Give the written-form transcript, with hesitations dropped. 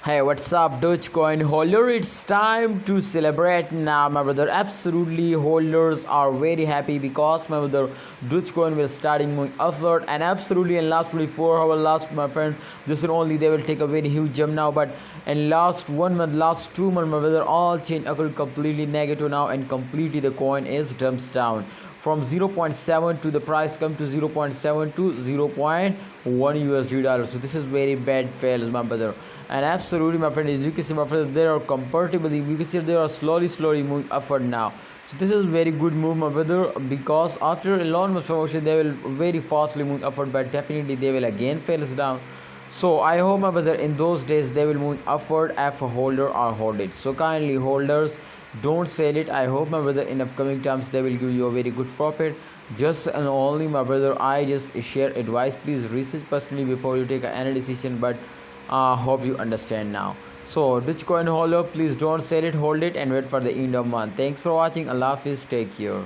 Hey, what's up, Dogecoin holder? It's time to celebrate now, my brother. Absolutely, holders are very happy because my brother Dogecoin will starting moving upward, and absolutely in last 24 hours, last my friend, this is only they will take a very huge jump now. But in last 1 month, last 2 months, my brother, all change occurred completely negative now, and completely the coin is dumps down from 0.7 to the price come to 0.7 to 0.1 USD dollars. So this is very bad fails, my brother. And absolutely, my friend, as you can see, my friend, they are comparatively, you can see they are slowly moving upward now. So this is very good move, my brother, because after a long promotion they will very fastly move upward, but definitely they will again fails down. So I hope, my brother, in those days they will move upward if a holder or hold it. So kindly, holders, don't sell it. I hope, my brother, in upcoming times they will give you a very good profit. Just and only, my brother, I just share advice. Please research personally before you take any decision, but hope you understand now. So Dogecoin holder, please don't sell it, hold it, and wait for the end of month. Thanks for watching. Allah Hafiz, take care.